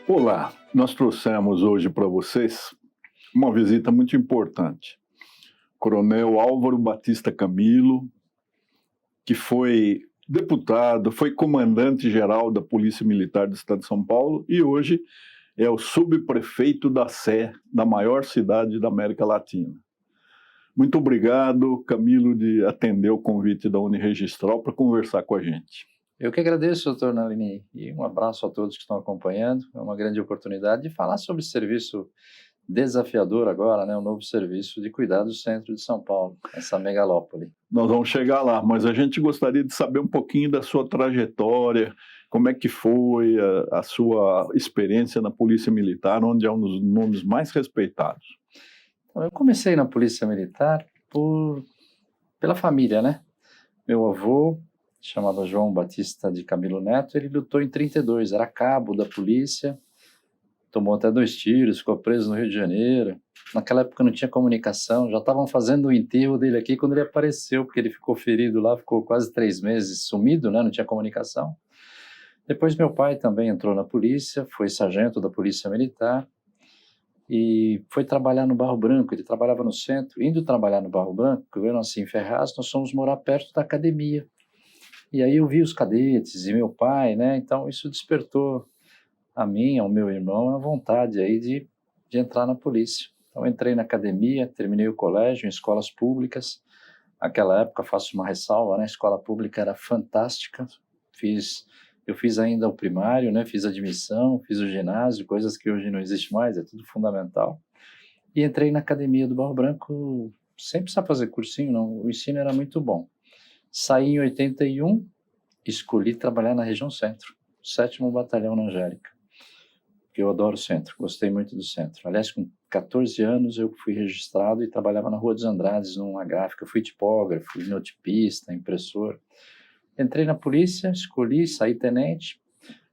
Olá, nós trouxemos hoje para vocês uma visita muito importante. Coronel Álvaro Batista Camilo, que foi deputado, foi comandante-geral da Polícia Militar do Estado de São Paulo e hoje é o subprefeito da Sé, da maior cidade da América Latina. Muito obrigado, Camilo, de atender o convite da Uniregistral para conversar com a gente. Eu que agradeço, doutor Nalini, e um abraço a todos que estão acompanhando. É uma grande oportunidade de falar sobre esse serviço desafiador agora, né? O novo serviço de cuidar do centro de São Paulo, essa megalópole. Nós vamos chegar lá, mas a gente gostaria de saber um pouquinho da sua trajetória, como é que foi a sua experiência na Polícia Militar, onde é um dos nomes mais respeitados. Então, eu comecei na Polícia Militar pela família, né? Meu avô, chamado João Batista de Camilo Neto, ele lutou em 32, era cabo da polícia, tomou até 2 tiros, ficou preso no Rio de Janeiro. Naquela época não tinha comunicação, já estavam fazendo o enterro dele aqui quando ele apareceu, porque ele ficou ferido lá, ficou quase 3 meses sumido, né? Não tinha comunicação. Depois meu pai também entrou na polícia, foi sargento da Polícia Militar e foi trabalhar no Barro Branco. Ele trabalhava no centro. Indo trabalhar no Barro Branco, eu nasci em Ferraz, nós fomos morar perto da academia. E aí eu vi os cadetes e meu pai, né? Então isso despertou a mim, ao meu irmão, a vontade aí de entrar na polícia. Então entrei na academia, terminei o colégio em escolas públicas. Naquela época, faço uma ressalva, né? A escola pública era fantástica. Eu fiz ainda o primário, né? Fiz admissão, fiz o ginásio, coisas que hoje não existe mais, é tudo fundamental. E entrei na academia do Barro Branco, sem precisar fazer cursinho, não. O ensino era muito bom. Saí em 81, escolhi trabalhar na região centro, 7º Batalhão na Angélica, porque eu adoro o centro, gostei muito do centro. Aliás, com 14 anos eu fui registrado e trabalhava na Rua dos Andrades, numa gráfica, fui tipógrafo, linotipista, impressor. Entrei na polícia, escolhi, saí tenente,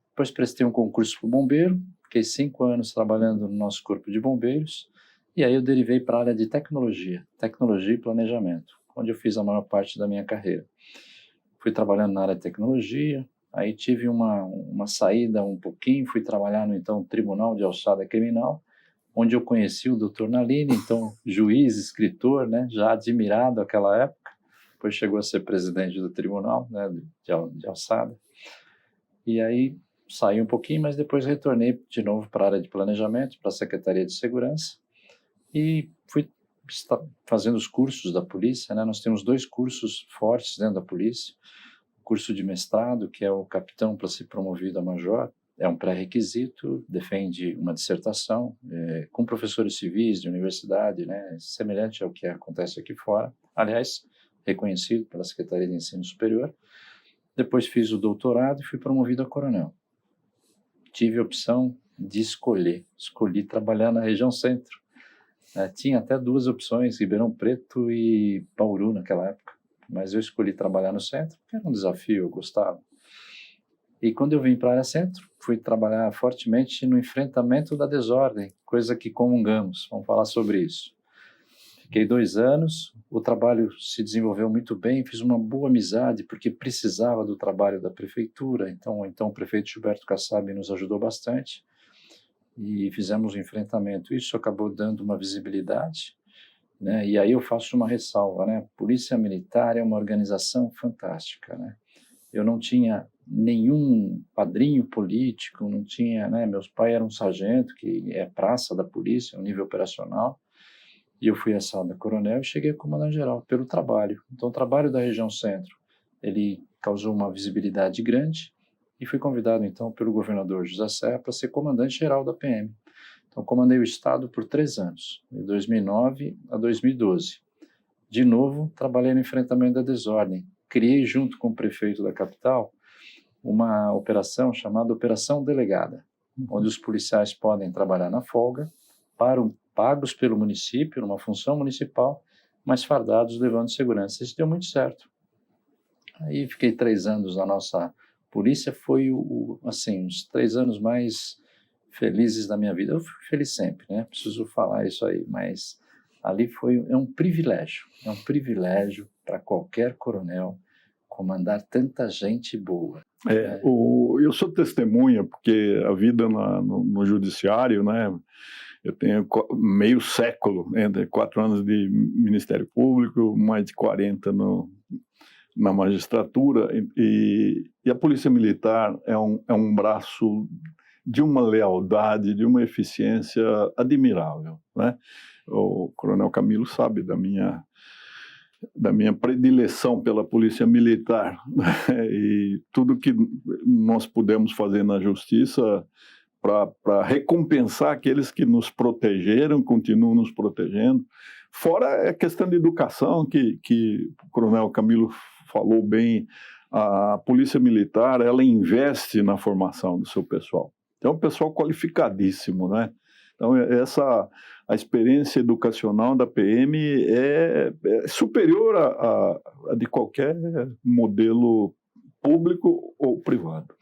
depois prestei um concurso para o bombeiro, fiquei 5 anos trabalhando no nosso corpo de bombeiros, e aí eu derivei para a área de tecnologia e planejamento, onde eu fiz a maior parte da minha carreira. Fui trabalhando na área de tecnologia, aí tive uma saída um pouquinho, fui trabalhar no então Tribunal de Alçada Criminal, onde eu conheci o Dr. Nalini, então juiz, escritor, né, já admirado naquela época, depois chegou a ser presidente do tribunal, né, de alçada. E aí saí um pouquinho, mas depois retornei de novo para a área de planejamento, para a Secretaria de Segurança, e fui fazendo os cursos da polícia, né? Nós temos 2 cursos fortes dentro da polícia. O curso de mestrado, que é o capitão para ser promovido a major, é um pré-requisito, defende uma dissertação com professores civis de universidade, né? Semelhante ao que acontece aqui fora. Aliás, reconhecido pela Secretaria de Ensino Superior. Depois fiz o doutorado e fui promovido a coronel. Tive a opção de escolhi trabalhar na região centro. Tinha até 2 opções, Ribeirão Preto e Bauru naquela época, mas eu escolhi trabalhar no centro, porque era um desafio, eu gostava. E quando eu vim para a área centro, fui trabalhar fortemente no enfrentamento da desordem, coisa que comungamos, vamos falar sobre isso. Fiquei 2 anos, o trabalho se desenvolveu muito bem, fiz uma boa amizade, porque precisava do trabalho da prefeitura, então o prefeito Gilberto Kassab nos ajudou bastante, e fizemos um enfrentamento. Isso acabou dando uma visibilidade, né? E aí eu faço uma ressalva, né? Polícia Militar é uma organização fantástica, né? Eu não tinha nenhum padrinho político, não tinha, né? Meus pais eram um sargento, que é praça da polícia, um nível operacional, e eu fui assado a coronel e cheguei a comandante-geral pelo trabalho. Então o trabalho da região centro, ele causou uma visibilidade grande, e fui convidado, então, pelo governador José Serra para ser comandante-geral da PM. Então, comandei o Estado por 3 anos, de 2009 a 2012. De novo, trabalhei no enfrentamento da desordem. Criei, junto com o prefeito da capital, uma operação chamada Operação Delegada, onde os policiais podem trabalhar na folga, pagos pelo município, numa função municipal, mas fardados levando segurança. Isso deu muito certo. Aí fiquei 3 anos na nossa polícia, foi assim, os 3 anos mais felizes da minha vida. Eu fui feliz sempre, né? Preciso falar isso aí, mas ali é um privilégio para qualquer coronel comandar tanta gente boa. Eu sou testemunha, porque a vida no judiciário, né? Eu tenho meio século, entre 4 anos de Ministério Público, mais de 40 na magistratura, e a Polícia Militar é um braço de uma lealdade, de uma eficiência admirável, né? O Coronel Camilo sabe da minha predileção pela Polícia Militar, né? E tudo que nós pudemos fazer na Justiça para recompensar aqueles que nos protegeram, continuam nos protegendo. Fora a questão de educação, que o Coronel Camilo falou bem, a Polícia Militar, ela investe na formação do seu pessoal. Então, é um pessoal qualificadíssimo, né? Então, a experiência educacional da PM é superior a de qualquer modelo público ou privado.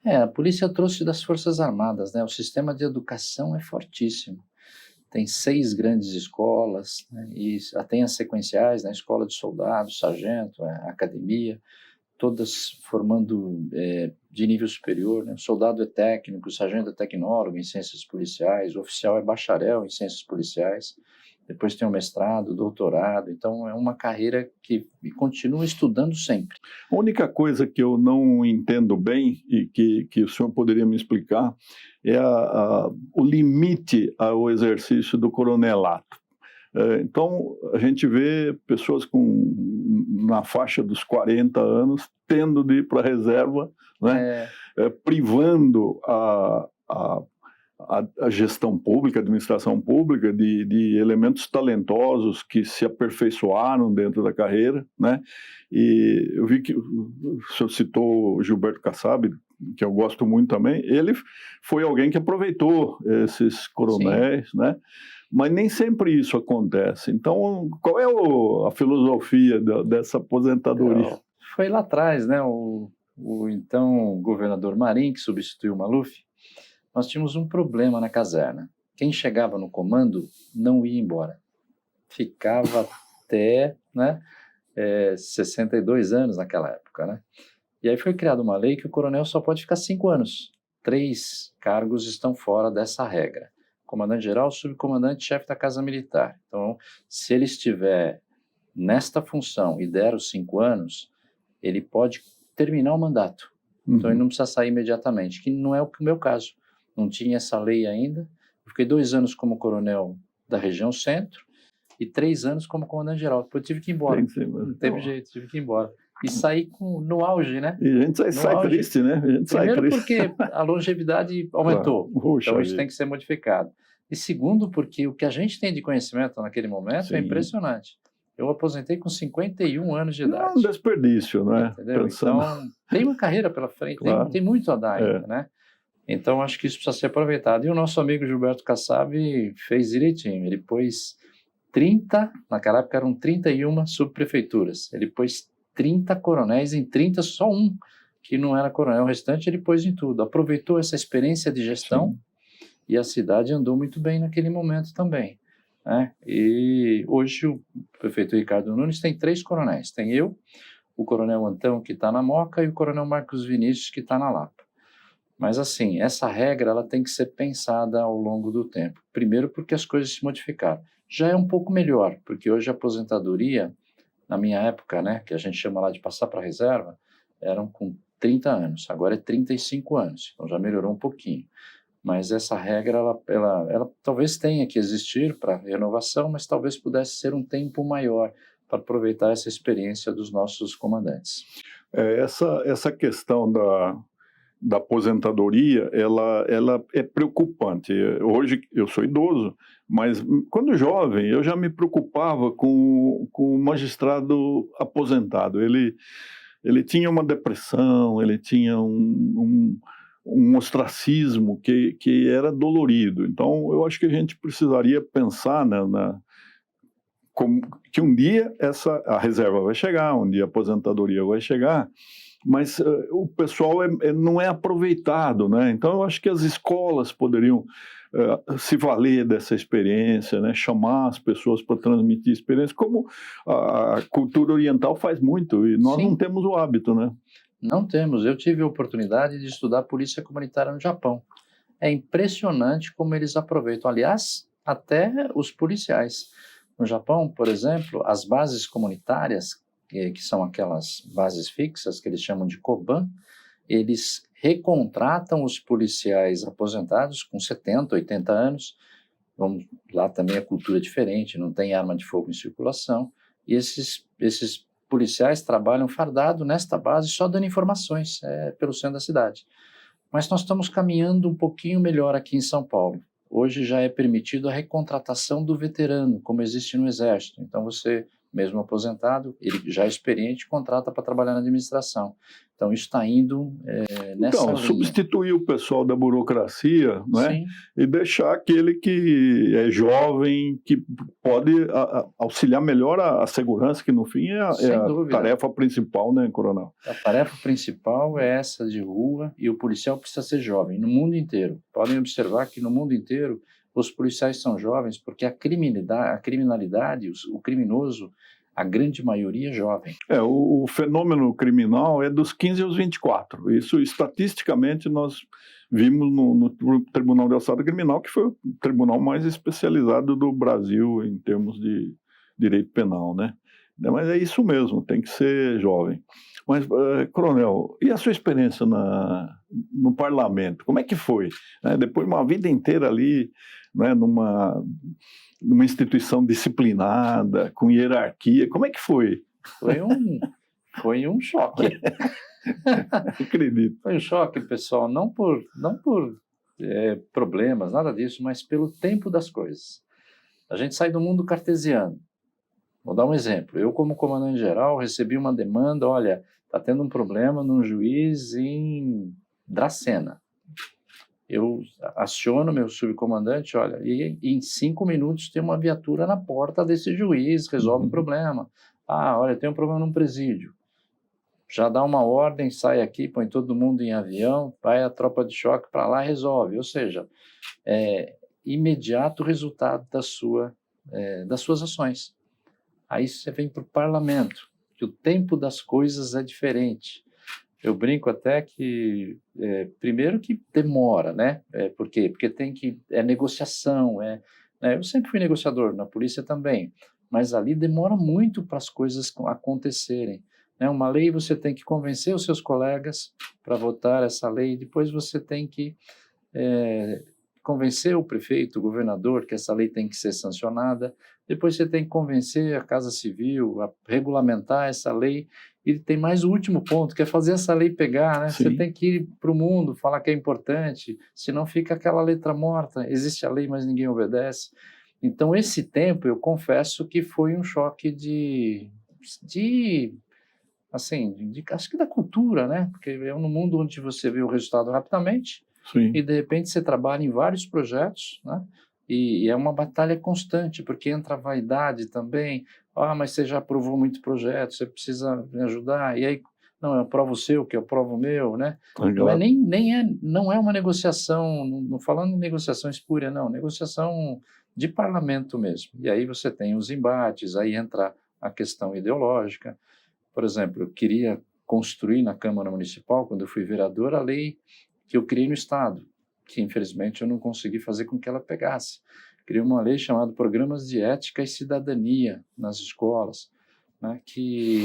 A polícia trouxe das Forças Armadas, né? O sistema de educação é fortíssimo. Tem 6 grandes escolas, né? E tem as sequenciais, né? Escola de soldado, sargento, academia, todas formando de nível superior, né? O soldado é técnico, o sargento é tecnólogo em ciências policiais, o oficial é bacharel em ciências policiais, depois tem o mestrado, o doutorado, então é uma carreira que continua estudando sempre. A única coisa que eu não entendo bem e que o senhor poderia me explicar é o limite ao exercício do coronelato. Então, a gente vê pessoas na faixa dos 40 anos tendo de ir para a reserva, né? Privando a gestão pública, a administração pública, de elementos talentosos que se aperfeiçoaram dentro da carreira, né? E eu vi que o senhor citou o Gilberto Kassab, que eu gosto muito também. Ele foi alguém que aproveitou esses coronéis, né? Mas nem sempre isso acontece. Então, qual é a filosofia dessa aposentadoria? Foi lá atrás, né? O então governador Marim, que substituiu o Maluf, nós tínhamos um problema na caserna. Quem chegava no comando não ia embora. Ficava até, né, 62 anos naquela época, né? E aí foi criada uma lei que o coronel só pode ficar 5 anos. 3 cargos estão fora dessa regra. Comandante-geral, subcomandante, chefe da Casa Militar. Então, se ele estiver nesta função e der os 5 anos, ele pode terminar o mandato. Então, ele não precisa sair imediatamente, que não é o meu caso. Não tinha essa lei ainda. Eu fiquei 2 anos como coronel da região centro e 3 anos como comandante-geral. Depois eu tive que ir embora. Não teve jeito, tive que ir embora. E saí no auge, né? E a gente sai triste, né? Primeiro porque a longevidade aumentou. Então isso tem que ser modificado. E segundo porque o que a gente tem de conhecimento naquele momento é impressionante. Eu aposentei com 51 anos de idade. Não, um desperdício, né? Entendeu? Então tem uma carreira pela frente, tem muito a dar ainda, né? Então acho que isso precisa ser aproveitado. E o nosso amigo Gilberto Kassab fez direitinho. Ele pôs 30, naquela época eram 31 subprefeituras. Ele pôs 30 coronéis, em 30 só um que não era coronel, o restante ele pôs em tudo. Aproveitou essa experiência de gestão e a cidade andou muito bem naquele momento também, né? E hoje o prefeito Ricardo Nunes tem 3 coronéis. Tem eu, o coronel Antão, que está na Moca, e o coronel Marcos Vinícius, que está na Lapa. Mas assim, essa regra ela tem que ser pensada ao longo do tempo. Primeiro porque as coisas se modificaram. Já é um pouco melhor, porque hoje a aposentadoria, na minha época, né, que a gente chama lá de passar para a reserva, eram com 30 anos, agora é 35 anos, então já melhorou um pouquinho. Mas essa regra, ela talvez tenha que existir para renovação, mas talvez pudesse ser um tempo maior para aproveitar essa experiência dos nossos comandantes. Essa questão da aposentadoria, ela é preocupante. Hoje eu sou idoso, mas quando jovem eu já me preocupava com o magistrado aposentado. Ele tinha uma depressão, ele tinha um ostracismo que era dolorido. Então eu acho que a gente precisaria pensar que um dia a reserva vai chegar, um dia a aposentadoria vai chegar, mas o pessoal não é aproveitado, né? Então eu acho que as escolas poderiam se valer dessa experiência, né? Chamar as pessoas para transmitir experiência, como a cultura oriental faz muito, e nós Sim. não temos o hábito, né? Não temos. Eu tive a oportunidade de estudar polícia comunitária no Japão. É impressionante como eles aproveitam. Aliás, até os policiais. No Japão, por exemplo, as bases comunitárias, que são aquelas bases fixas que eles chamam de Koban, eles recontratam os policiais aposentados com 70, 80 anos. Lá também a cultura é diferente, não tem arma de fogo em circulação. E esses policiais trabalham fardado nesta base só dando informações pelo centro da cidade. Mas nós estamos caminhando um pouquinho melhor aqui em São Paulo. Hoje já é permitido a recontratação do veterano, como existe no Exército. Então você, mesmo aposentado, ele já é experiente, contrata para trabalhar na administração. Então isso está indo nessa linha. Substituir o pessoal da burocracia, né? Sim. E deixar aquele que é jovem, que pode auxiliar melhor a segurança, que no fim é a tarefa principal, né, Coronel? A tarefa principal é essa de rua, e o policial precisa ser jovem, no mundo inteiro. Podem observar que no mundo inteiro os policiais são jovens porque a criminalidade, o criminoso, a grande maioria é jovem. O fenômeno criminal é dos 15 aos 24. Isso, estatisticamente, nós vimos no Tribunal de Alçada Criminal, que foi o tribunal mais especializado do Brasil em termos de direito penal, né? Mas é isso mesmo, tem que ser jovem. Mas, Coronel, e a sua experiência no parlamento? Como é que foi? Depois de uma vida inteira ali, né, numa instituição disciplinada, com hierarquia, como é que foi? Foi um choque. Acredito. Foi um choque, pessoal, não por problemas, nada disso, mas pelo tempo das coisas. A gente sai do mundo cartesiano. Vou dar um exemplo. Eu, como comandante-geral, recebi uma demanda, olha, está tendo um problema num juiz em Dracena. Eu aciono meu subcomandante, olha, e em 5 minutos tem uma viatura na porta desse juiz, resolve o problema. Olha, tem um problema num presídio. Já dá uma ordem, sai aqui, põe todo mundo em avião, vai a tropa de choque para lá e resolve. Ou seja, imediato resultado das suas ações. Aí você vem para o parlamento, que o tempo das coisas é diferente. Eu brinco até que, primeiro que demora, né? Por quê? Porque é negociação, eu sempre fui negociador, na polícia também, mas ali demora muito para as coisas acontecerem. Né? Uma lei você tem que convencer os seus colegas para votar essa lei, depois você tem que convencer o prefeito, o governador, que essa lei tem que ser sancionada, depois você tem que convencer a Casa Civil a regulamentar essa lei, e tem mais o último ponto, que é fazer essa lei pegar, né? Você tem que ir para o mundo, falar que é importante, senão fica aquela letra morta, existe a lei, mas ninguém obedece. Então, esse tempo, eu confesso que foi um choque acho que da cultura, né? Porque é um mundo onde você vê o resultado rapidamente, e de repente você trabalha em vários projetos, né? E é uma batalha constante, porque entra a vaidade também. Mas você já aprovou muito projeto, você precisa me ajudar. E aí, não, eu aprovo o seu, que eu aprovo o meu, né? Não é uma negociação, não falando em negociação espúria, não, negociação de parlamento mesmo. E aí você tem os embates, aí entra a questão ideológica. Por exemplo, eu queria construir na Câmara Municipal, quando eu fui vereador, a lei que eu criei no Estado, que infelizmente eu não consegui fazer com que ela pegasse. Criei uma lei chamada Programas de Ética e Cidadania nas escolas, né, que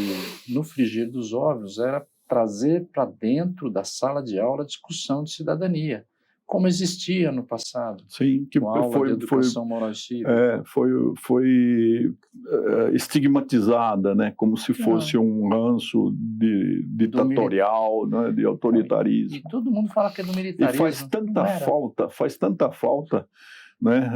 no frigir dos ovos era trazer para dentro da sala de aula discussão de cidadania, como existia no passado. Sim, que foi de educação moral e cívica. Foi estigmatizada, né, como se fosse um ranço ditatorial, né, de autoritarismo. E todo mundo fala que é do militarismo. E faz tanta falta, né,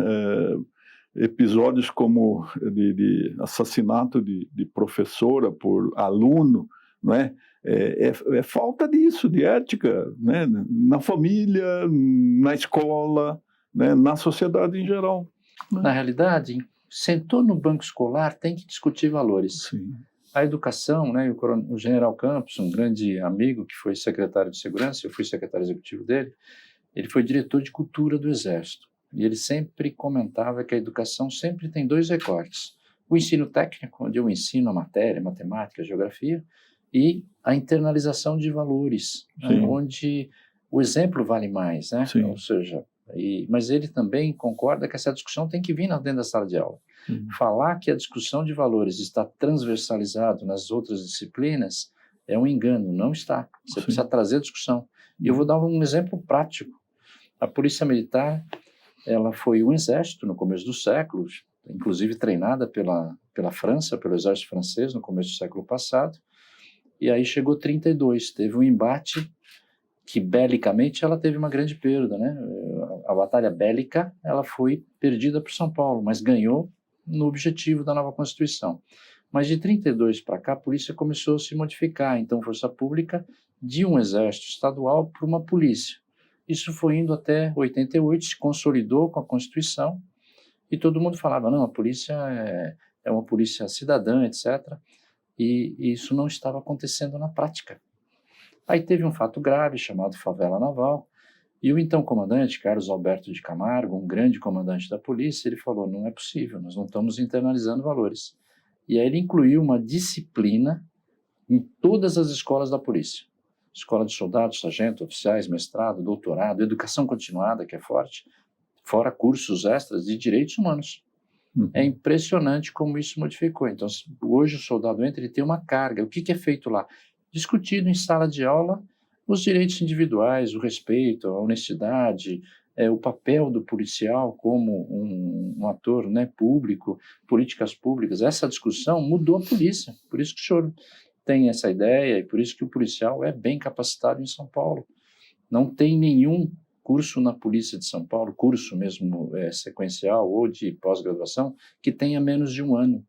episódios como de assassinato de professora por aluno, né? É falta disso, de ética, né? Na família, na escola, né? Na sociedade em geral. Né? Na realidade, sentou no banco escolar, tem que discutir valores. Sim. A educação, né, o general Campos, um grande amigo que foi secretário de segurança, eu fui secretário executivo dele, ele foi diretor de cultura do Exército. E ele sempre comentava que a educação sempre tem dois recortes. O ensino técnico, onde eu ensino a matéria, matemática, geografia, e a internalização de valores, né, onde o exemplo vale mais, né? Ou seja, mas ele também concorda que essa discussão tem que vir dentro da sala de aula. Falar que a discussão de valores está transversalizado nas outras disciplinas é um engano, não está. Você precisa trazer a discussão. E eu vou dar um exemplo prático. A Polícia Militar, ela foi um exército no começo do século, inclusive treinada pela França, pelo exército francês no começo do século passado, e aí chegou 32, teve um embate que belicamente ela teve uma grande perda, né? A batalha bélica, ela foi perdida por São Paulo, mas ganhou no objetivo da nova Constituição. Mas de 32 para cá, a polícia começou a se modificar, então força pública de um exército estadual para uma polícia. Isso foi indo até 88, se consolidou com a Constituição, e todo mundo falava, não, a polícia é uma polícia cidadã, etc. E isso não estava acontecendo na prática. Aí teve um fato grave chamado Favela Naval, e o então comandante, Carlos Alberto de Camargo, um grande comandante da polícia, ele falou, não é possível, nós não estamos internalizando valores. E aí ele incluiu uma disciplina em todas as escolas da polícia. Escola de soldados, sargento, oficiais, mestrado, doutorado, educação continuada, que é forte, fora cursos extras de direitos humanos. É impressionante como isso modificou. Então, hoje o soldado entra e tem uma carga. O que é feito lá? Discutido em sala de aula os direitos individuais, o respeito, a honestidade, o papel do policial como um ator, né, público, políticas públicas. Essa discussão mudou a polícia. Por isso que o senhor tem essa ideia e por isso que o policial é bem capacitado em São Paulo. Não tem nenhum curso na Polícia de São Paulo, curso mesmo sequencial ou de pós-graduação, que tenha menos de um ano.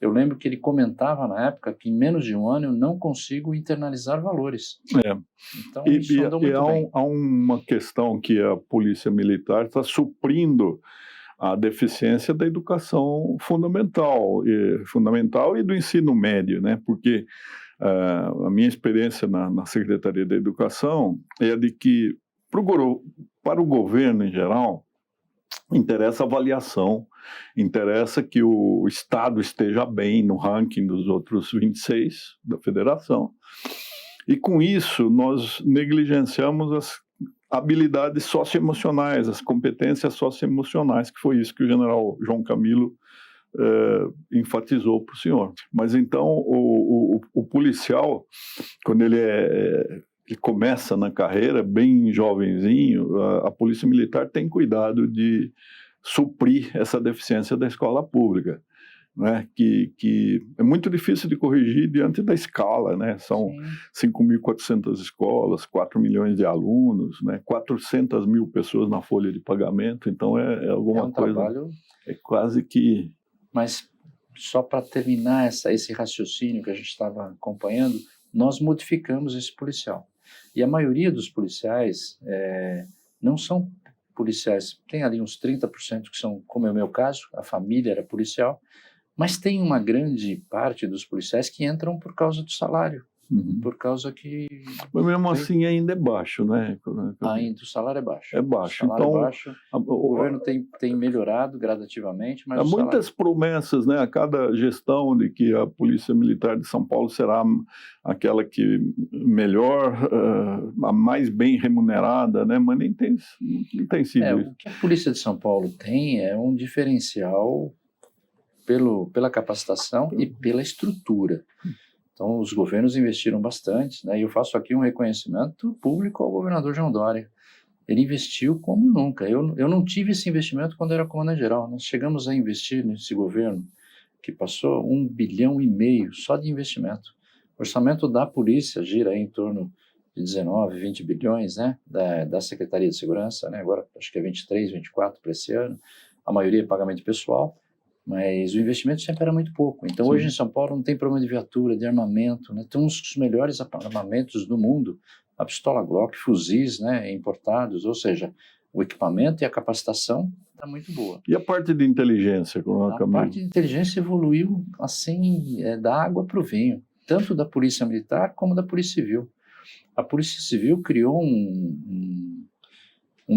Eu lembro que ele comentava na época que em menos de um ano eu não consigo internalizar valores. Então, isso andou muito bem. Há uma questão que a Polícia Militar está suprindo a deficiência da educação fundamental e do ensino médio, né? Porque a minha experiência na Secretaria da Educação é de que para o governo em geral interessa a avaliação, interessa que o Estado esteja bem no ranking dos outros 26 da federação. E com isso nós negligenciamos as habilidades socioemocionais, as competências socioemocionais, que foi isso que o general João Camilo enfatizou para o senhor. Mas então o policial, quando ele começa na carreira, bem jovenzinho, a Polícia Militar tem cuidado de suprir essa deficiência da escola pública, né? Que é muito difícil de corrigir diante da escala, né? São 5.400 escolas, 4 milhões de alunos, né? 400 mil pessoas na folha de pagamento, então é alguma coisa... Trabalho... É quase que... Mas só para terminar esse raciocínio que a gente estava acompanhando, nós modificamos esse policial. E a maioria dos policiais não são policiais, tem ali uns 30% que são, como é o meu caso, a família era policial, mas tem uma grande parte dos policiais que entram por causa do salário, por causa que... Mas mesmo assim ainda é baixo, né? Ainda o salário é baixo. É baixo. O salário então, é baixo. O governo tem melhorado gradativamente, mas há muitas promessas, né? A cada gestão de que a Polícia Militar de São Paulo será aquela que melhor, a mais bem remunerada, né? Mas não tem sido isso. O que a Polícia de São Paulo tem é um diferencial pela capacitação e pela estrutura. Então, os governos investiram bastante, né? E eu faço aqui um reconhecimento público ao governador João Dória. Ele investiu como nunca. Eu não tive esse investimento quando era comandante-geral. Nós chegamos a investir nesse governo que passou 1,5 bilhão só de investimento. O orçamento da polícia gira aí em torno de 19, 20 bilhões, né? Da Secretaria de Segurança, né? Agora acho que é 23, 24 para esse ano. A maioria é pagamento pessoal. Mas o investimento sempre era muito pouco. Então, hoje em São Paulo não tem problema de viatura, de armamento, né? Tem uns dos melhores armamentos do mundo, a pistola Glock, fuzis, né, importados, ou seja, o equipamento e a capacitação está muito boa. E a parte de inteligência, Coronel Camilo? A parte de inteligência evoluiu assim, da água para o vinho, tanto da Polícia Militar como da Polícia Civil. A Polícia Civil criou um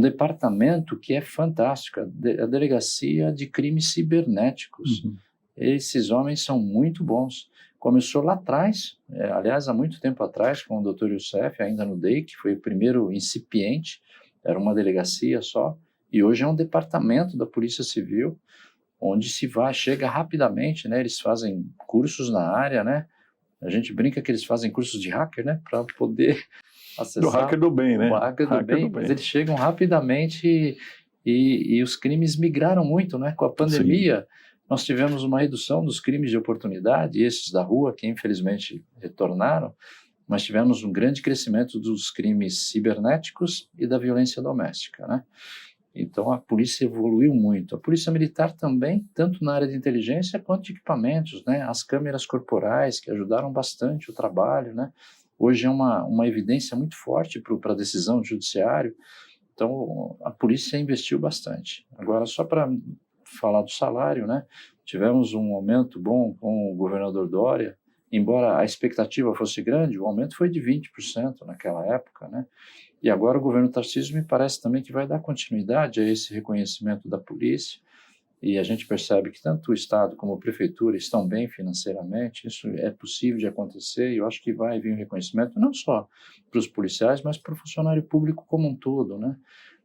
departamento que é fantástico, a Delegacia de Crimes Cibernéticos. Uhum. Esses homens são muito bons. Começou lá atrás, aliás, há muito tempo atrás, com o Dr. Youssef, ainda no DEI, que foi o primeiro incipiente, era uma delegacia só, e hoje é um departamento da Polícia Civil, onde chega rapidamente, né? Eles fazem cursos na área, né? A gente brinca que eles fazem cursos de hacker, né? Para poder acessar. Do hacker do bem, né? O hacker do bem, mas eles chegam rapidamente e os crimes migraram muito, né? Com a pandemia, sim, nós tivemos uma redução dos crimes de oportunidade, esses da rua, que infelizmente retornaram, mas tivemos um grande crescimento dos crimes cibernéticos e da violência doméstica, né? Então a polícia evoluiu muito. A polícia militar também, tanto na área de inteligência quanto de equipamentos, né? As câmeras corporais que ajudaram bastante o trabalho, né? Hoje é uma evidência muito forte para a decisão do judiciário. Então a polícia investiu bastante. Agora, só para falar do salário, né? Tivemos um aumento bom com o governador Dória, embora a expectativa fosse grande, o aumento foi de 20% naquela época, né? E agora o governo Tarcísio me parece também que vai dar continuidade a esse reconhecimento da polícia, e a gente percebe que tanto o Estado como a Prefeitura estão bem financeiramente, isso é possível de acontecer, e eu acho que vai vir um reconhecimento não só para os policiais, mas para o funcionário público como um todo, né?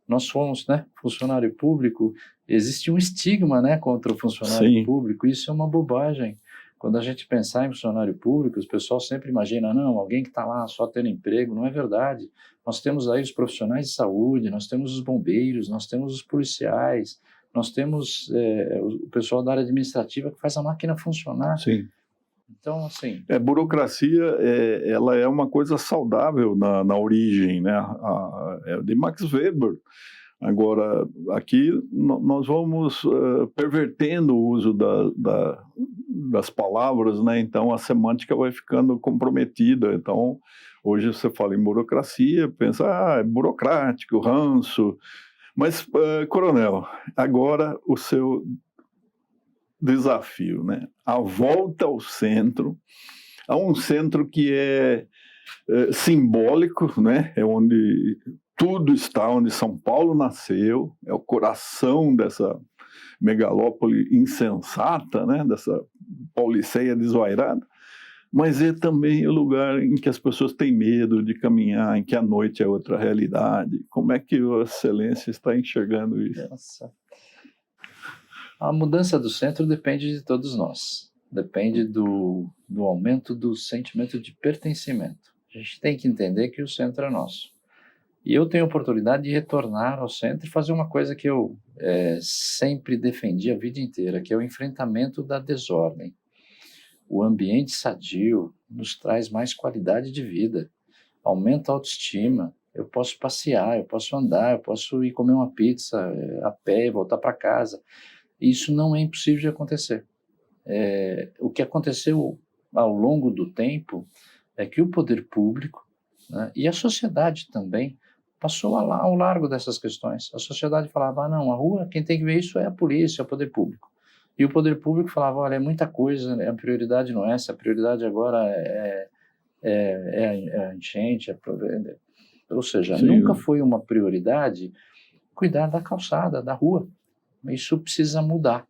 Nós somos, né, funcionário público, existe um estigma, né, contra o funcionário, sim, público, isso é uma bobagem. Quando a gente pensar em funcionário público, o pessoal sempre imagina, não, alguém que está lá só tendo emprego, não é verdade. Nós temos aí os profissionais de saúde, nós temos os bombeiros, nós temos os policiais, nós temos o pessoal da área administrativa que faz a máquina funcionar. Sim. Então, assim... burocracia, ela é uma coisa saudável na origem, né? É de Max Weber. Agora, aqui nós vamos pervertendo o uso das palavras, né? Então a semântica vai ficando comprometida. Então, hoje você fala em burocracia, pensa, é burocrático, ranço. Mas, Coronel, agora o seu desafio, né? A volta ao centro, a um centro que é simbólico, né? É onde tudo está, onde São Paulo nasceu, é o coração dessa megalópole insensata, né? Dessa pauliceia desvairada, mas é também o lugar em que as pessoas têm medo de caminhar, em que a noite é outra realidade. Como é que a Excelência está enxergando isso? Nossa. A mudança do centro depende de todos nós, depende do aumento do sentimento de pertencimento. A gente tem que entender que o centro é nosso. E eu tenho a oportunidade de retornar ao centro e fazer uma coisa que eu sempre defendi a vida inteira, que é o enfrentamento da desordem. O ambiente sadio nos traz mais qualidade de vida, aumenta a autoestima. Eu posso passear, eu posso andar, eu posso ir comer uma pizza a pé e voltar para casa. Isso não é impossível de acontecer. O que aconteceu ao longo do tempo é que o poder público, né, e a sociedade também passou ao largo dessas questões. A sociedade falava, não, a rua, quem tem que ver isso é a polícia, é o poder público. E o poder público falava, olha, é muita coisa, a prioridade não é essa, a prioridade agora é a enchente, ou seja, sim, nunca foi uma prioridade cuidar da calçada, da rua. Isso precisa mudar.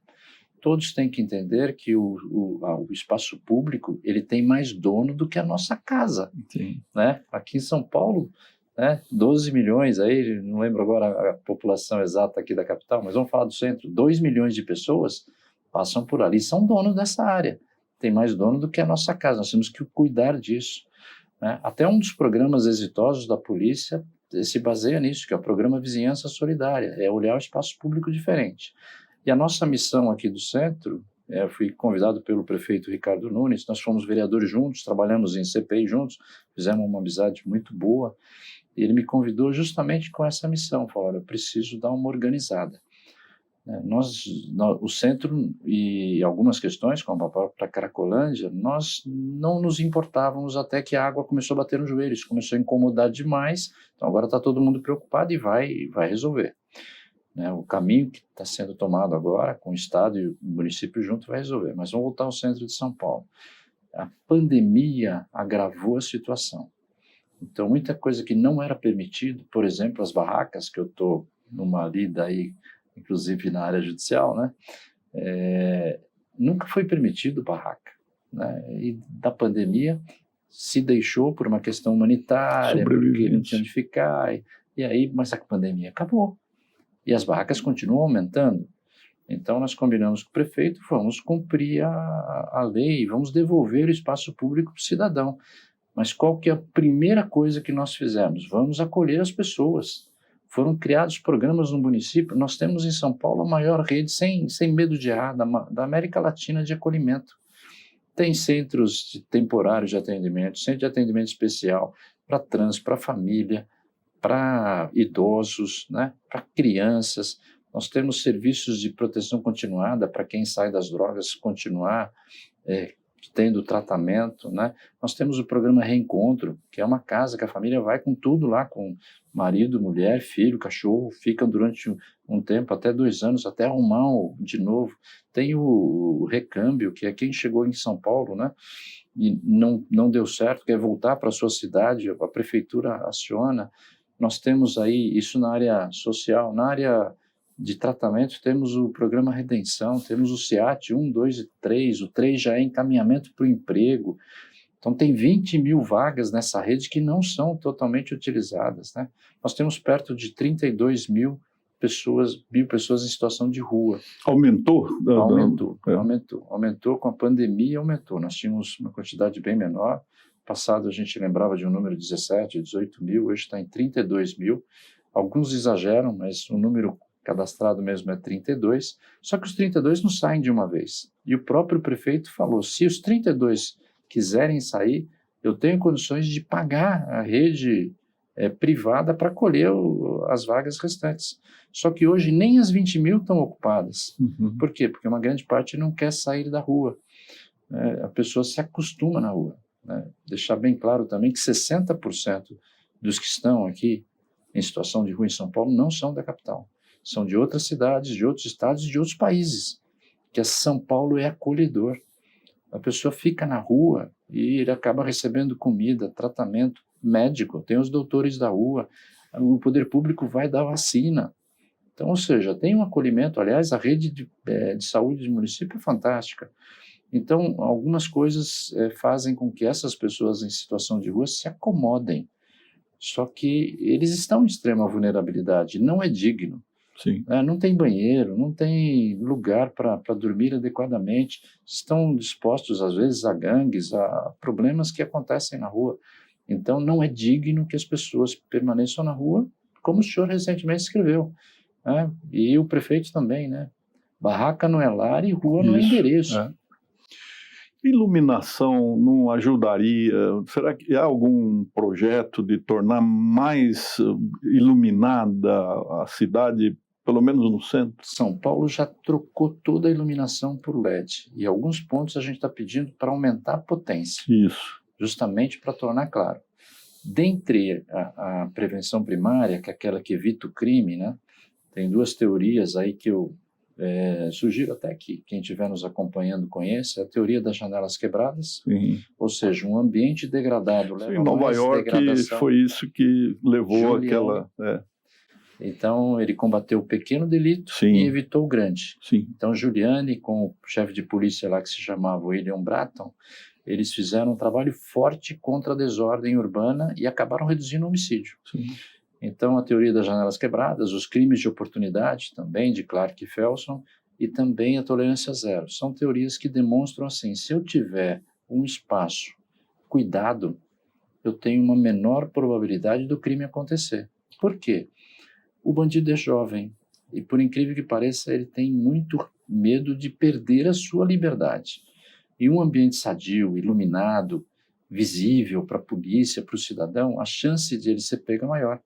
Todos têm que entender que o espaço público ele tem mais dono do que a nossa casa. Sim. Né? Aqui em São Paulo, né, 12 milhões, aí, não lembro agora a população exata aqui da capital, mas vamos falar do centro, 2 milhões de pessoas passam por ali, são donos dessa área. Tem mais dono do que a nossa casa, nós temos que cuidar disso. Né? Até um dos programas exitosos da polícia se baseia nisso, que é o programa Vizinhança Solidária, é olhar o espaço público diferente. E a nossa missão aqui do centro, eu fui convidado pelo prefeito Ricardo Nunes, nós fomos vereadores juntos, trabalhamos em CPI juntos, fizemos uma amizade muito boa, e ele me convidou justamente com essa missão, falou, olha, eu preciso dar uma organizada. O centro e algumas questões, como a própria Cracolândia, nós não nos importávamos até que a água começou a bater nos joelhos, começou a incomodar demais, então agora está todo mundo preocupado e vai resolver. O caminho que está sendo tomado agora, com o Estado e o município junto, vai resolver. Mas vamos voltar ao centro de São Paulo. A pandemia agravou a situação. Então, muita coisa que não era permitido, por exemplo, as barracas, que eu estou numa lida aí, inclusive na área judicial, nunca foi permitido barraca. E da pandemia se deixou por uma questão humanitária, porque não tinha onde ficar, e aí, mas a pandemia acabou. E as barracas continuam aumentando. Então, nós combinamos com o prefeito, vamos cumprir a lei, vamos devolver o espaço público para o cidadão. Mas qual que é a primeira coisa que nós fizemos? Vamos acolher as pessoas. Foram criados programas no município. Nós temos em São Paulo a maior rede, sem medo de errar, da América Latina de acolhimento. Tem centros temporários de atendimento, centro de atendimento especial para trans, para família, para idosos, para crianças. Nós temos serviços de proteção continuada para quem sai das drogas continuar tendo tratamento, Nós temos o programa Reencontro, que é uma casa que a família vai com tudo lá, com marido, mulher, filho, cachorro, ficam durante um tempo, até 2 anos, até arrumar de novo. Tem o Recâmbio, que é quem chegou em São Paulo, e não deu certo, quer voltar para a sua cidade, a prefeitura aciona. Nós temos aí isso na área social, na área de tratamento, temos o programa Redenção, temos o SEAT 1, 2 e 3, o 3 já é encaminhamento para o emprego. Então, tem 20 mil vagas nessa rede que não são totalmente utilizadas. Nós temos perto de 32 mil pessoas em situação de rua. Aumentou? Aumentou com a pandemia, aumentou. Nós tínhamos uma quantidade bem menor. Passado a gente lembrava de um número de 17, 18 mil, hoje está em 32 mil. Alguns exageram, mas o número cadastrado mesmo é 32, só que os 32 não saem de uma vez. E o próprio prefeito falou, se os 32 quiserem sair, eu tenho condições de pagar a rede privada para acolher as vagas restantes. Só que hoje nem as 20 mil estão ocupadas. Uhum. Por quê? Porque uma grande parte não quer sair da rua. A pessoa se acostuma na rua. Deixar bem claro também que 60% dos que estão aqui em situação de rua em São Paulo não são da capital. São de outras cidades, de outros estados e de outros países, que São Paulo é acolhedor. A pessoa fica na rua e ele acaba recebendo comida, tratamento médico, tem os doutores da rua, o poder público vai dar vacina. Então, ou seja, tem um acolhimento, aliás, a rede de saúde do município é fantástica. Então, algumas coisas fazem com que essas pessoas em situação de rua se acomodem, só que eles estão em extrema vulnerabilidade, não é digno. Sim. Não tem banheiro, não tem lugar para dormir adequadamente, estão dispostos, às vezes, a gangues, a problemas que acontecem na rua. Então, não é digno que as pessoas permaneçam na rua, como o senhor recentemente escreveu. E o prefeito também, Barraca não é lar e rua não é endereço. Iluminação não ajudaria? Será que há algum projeto de tornar mais iluminada a cidade, pelo menos no centro? São Paulo já trocou toda a iluminação por LED. E alguns pontos a gente está pedindo para aumentar a potência. Isso. Justamente para tornar claro. Dentre a prevenção primária, que é aquela que evita o crime, tem 2 teorias aí que eu sugiro até que quem estiver nos acompanhando conheça, a teoria das janelas quebradas. Sim. Ou seja, um ambiente degradado leva em Nova York foi isso que levou aquela... Então, ele combateu o pequeno delito e evitou o grande. Sim. Então, Giuliani, com o chefe de polícia lá que se chamava William Bratton, eles fizeram um trabalho forte contra a desordem urbana e acabaram reduzindo o homicídio. Sim. Então, a teoria das janelas quebradas, os crimes de oportunidade também, de Clark e Felson, e também a tolerância zero. São teorias que demonstram assim, se eu tiver um espaço cuidado, eu tenho uma menor probabilidade do crime acontecer. Por quê? O bandido é jovem e, por incrível que pareça, ele tem muito medo de perder a sua liberdade. E um ambiente sadio, iluminado, visível para a polícia, para o cidadão, a chance de ele ser pego é maior.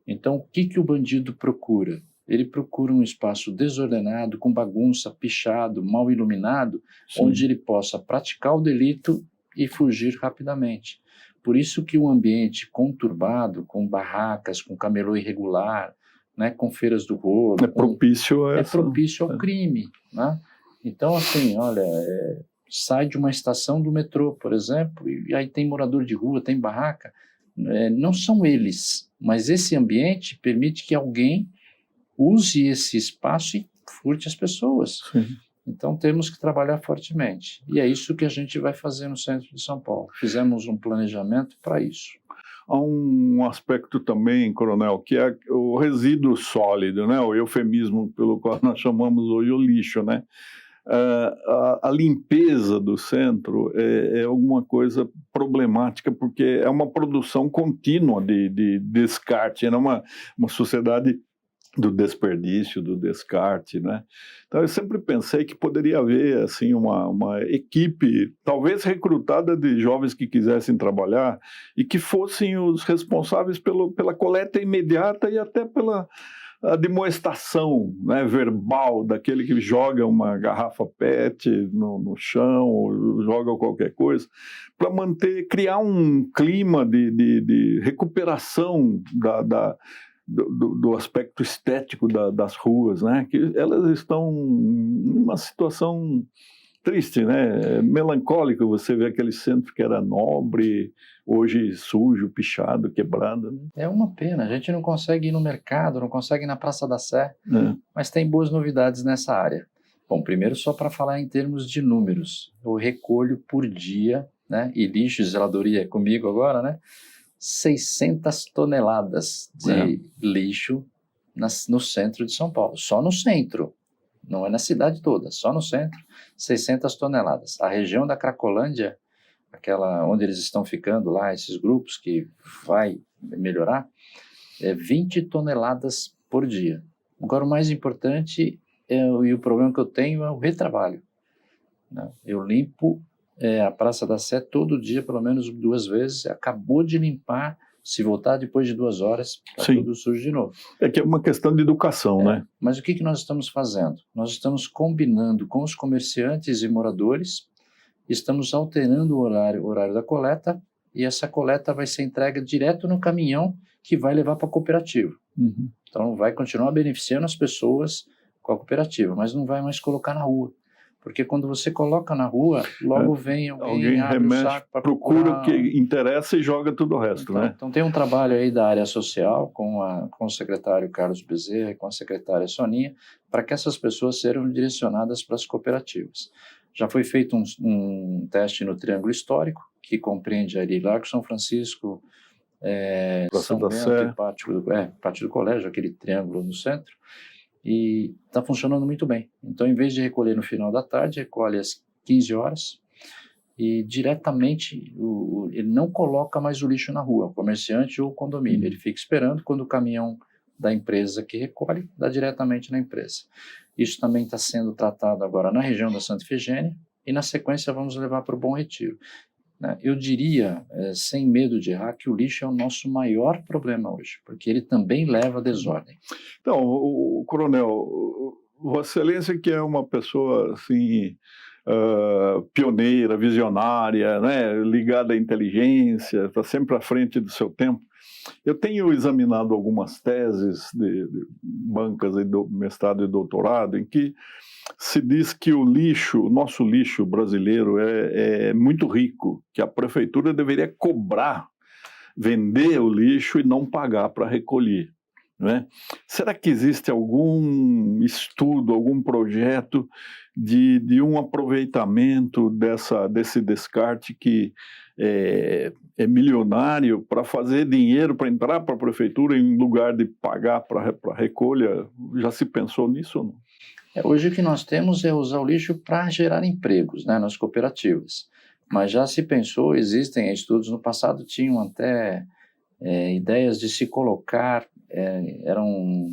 Então, o que o bandido procura? ele procura um espaço desordenado, com bagunça, pichado, mal iluminado, Sim. onde ele possa praticar o delito e fugir rapidamente. Por isso que um ambiente conturbado, com barracas, com camelô irregular, né, com feiras do rolo, É propício a é essa... propício ao crime, né? Então, assim, olha, sai de uma estação do metrô, por exemplo, e aí tem morador de rua, tem barraca, não são eles, mas esse ambiente permite que alguém use esse espaço e furte as pessoas. Sim. Então temos que trabalhar fortemente. E é isso que a gente vai fazer no centro de São Paulo. Fizemos um planejamento para isso. Há um aspecto também, coronel, que é o resíduo sólido, né? O eufemismo pelo qual nós chamamos hoje o lixo, né? A limpeza do centro é alguma coisa problemática, porque é uma produção contínua de descarte, é uma sociedade do desperdício, do descarte, né? Então eu sempre pensei que poderia haver assim uma equipe, talvez recrutada de jovens que quisessem trabalhar e que fossem os responsáveis pela coleta imediata e até pela demonstração, né, verbal daquele que joga uma garrafa PET no chão ou joga qualquer coisa, para criar um clima de recuperação do aspecto estético das ruas, né? Que elas estão numa situação triste, né? Melancólica. Você vê aquele centro que era nobre, hoje sujo, pichado, quebrado. Né? É uma pena. A gente não consegue ir no mercado, não consegue ir na Praça da Sé, mas tem boas novidades nessa área. Bom, primeiro só para falar em termos de números, eu recolho por dia, né? E lixo e zeladoria é comigo agora, né? 600 toneladas de lixo no centro de São Paulo. Só no centro, não é na cidade toda, só no centro, 600 toneladas. A região da Cracolândia, aquela onde eles estão ficando lá, esses grupos que vai melhorar, é 20 toneladas por dia. Agora, o mais importante, e o problema que eu tenho é o retrabalho, né? Eu limpo a Praça da Sé todo dia, pelo menos 2 vezes. Acabou de limpar, se voltar depois de 2 horas, está tudo sujo de novo. É que é uma questão de educação, né? Mas o que nós estamos fazendo? Nós estamos combinando com os comerciantes e moradores, estamos alterando o horário da coleta, e essa coleta vai ser entregue direto no caminhão que vai levar para a cooperativa. Uhum. Então vai continuar beneficiando as pessoas com a cooperativa, mas não vai mais colocar na rua. Porque quando você coloca na rua, logo vem alguém abre remexe, o saco para procura o que interessa e joga tudo o resto, então, né? Então tem um trabalho aí da área social com o secretário Carlos Bezerra e com a secretária Soninha, para que essas pessoas sejam direcionadas para as cooperativas. Já foi feito um teste no Triângulo Histórico, que compreende ali Largo São Francisco, São Bento e Pátio do Colégio, aquele triângulo no centro, e está funcionando muito bem. Então, em vez de recolher no final da tarde, recolhe às 15 horas e diretamente ele não coloca mais o lixo na rua, o comerciante ou o condomínio. Ele fica esperando quando o caminhão da empresa que recolhe dá diretamente na empresa. Isso também está sendo tratado agora na região da Santa Efigênia e, na sequência, vamos levar para o Bom Retiro. Eu diria, sem medo de errar, que o lixo é o nosso maior problema hoje, porque ele também leva a desordem. Então, o coronel, Vossa Excelência, que é uma pessoa assim, pioneira, visionária, né, ligada à inteligência, está sempre à frente do seu tempo. Eu tenho examinado algumas teses de bancas de mestrado e doutorado em que se diz que o nosso lixo brasileiro é muito rico, que a prefeitura deveria cobrar, vender o lixo e não pagar para recolher. Né? Será que existe algum estudo, algum projeto de um aproveitamento desse descarte que é milionário para fazer dinheiro, para entrar para a prefeitura em lugar de pagar para recolha? Já se pensou nisso ou não? Hoje o que nós temos é usar o lixo para gerar empregos, né, nas cooperativas. Mas já se pensou, existem estudos, no passado tinham até ideias de se colocar, eram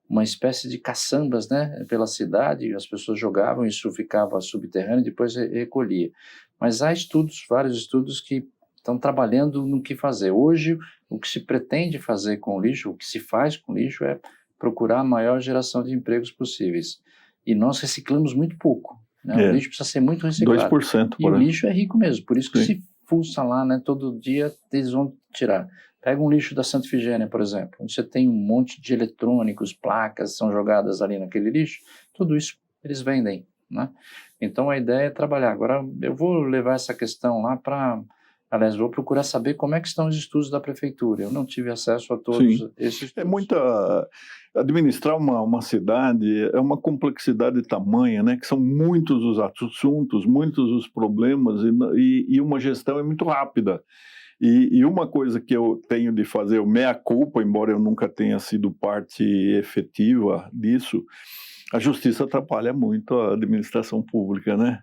uma espécie de caçambas, né, pela cidade, as pessoas jogavam, isso ficava subterrâneo e depois recolhia. Mas há estudos, vários estudos que estão trabalhando no que fazer. Hoje, o que se pretende fazer com o lixo, o que se faz com o lixo é procurar a maior geração de empregos possíveis. E nós reciclamos muito pouco, né? O lixo precisa ser muito reciclado. 2%. E o lixo é rico mesmo, por isso que Sim. se fuça lá, né? Todo dia eles vão tirar. Pega um lixo da Santa Efigênia, por exemplo, onde você tem um monte de eletrônicos, placas são jogadas ali naquele lixo, tudo isso eles vendem, né? Então a ideia é trabalhar. Agora eu vou levar essa questão lá para... Aliás, vou procurar saber como é que estão os estudos da prefeitura. Eu não tive acesso a todos esses estudos. É muita... Administrar uma cidade é uma complexidade tamanha, né? Que são muitos os assuntos, muitos os problemas e uma gestão é muito rápida. E uma coisa que eu tenho de fazer, o meia-culpa, embora eu nunca tenha sido parte efetiva disso, a justiça atrapalha muito a administração pública, né?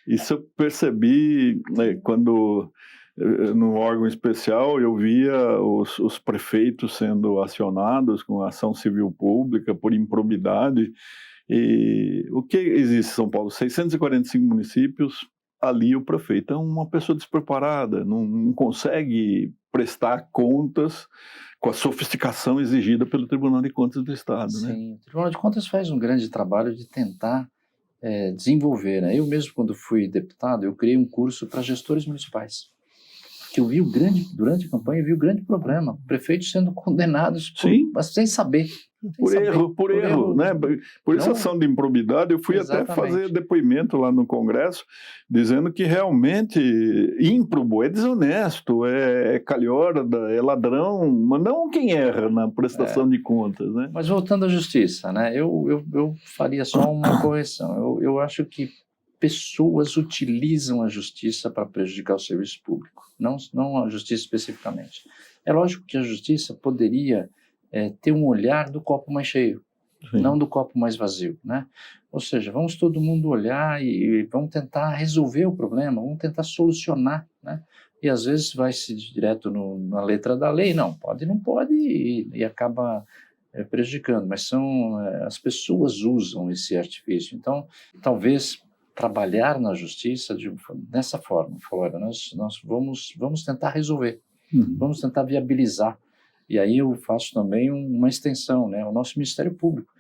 Isso eu percebi, né, quando, no órgão especial, eu via os prefeitos sendo acionados com ação civil pública por improbidade. E o que existe em São Paulo? 645 municípios. Ali o prefeito é uma pessoa despreparada, não consegue prestar contas com a sofisticação exigida pelo Tribunal de Contas do Estado, né? Sim, o Tribunal de Contas faz um grande trabalho de tentar desenvolver, né? Eu mesmo, quando fui deputado, eu criei um curso para gestores municipais, que eu vi durante a campanha, eu vi o grande problema, prefeitos sendo condenados sem saber. Por erro, né? Por isso, ação de improbidade, eu fui Exatamente. até fazer depoimento lá no Congresso, dizendo que realmente ímprobo é desonesto, é calhorda, é ladrão, mas não quem erra na prestação de contas, né? Mas voltando à justiça, né? Eu faria só uma correção. Eu acho que pessoas utilizam a justiça para prejudicar o serviço público, não a justiça especificamente. É lógico que a justiça poderia ter um olhar do copo mais cheio, não do copo mais vazio, né? Ou seja, vamos todo mundo olhar e vamos tentar resolver o problema, vamos tentar solucionar, né? E às vezes vai-se direto na letra da lei, não pode e acaba prejudicando, mas as pessoas usam esse artifício. Então, talvez trabalhar na justiça dessa forma, nós vamos tentar resolver, vamos tentar viabilizar. E aí eu faço também uma extensão, né, o nosso Ministério Público,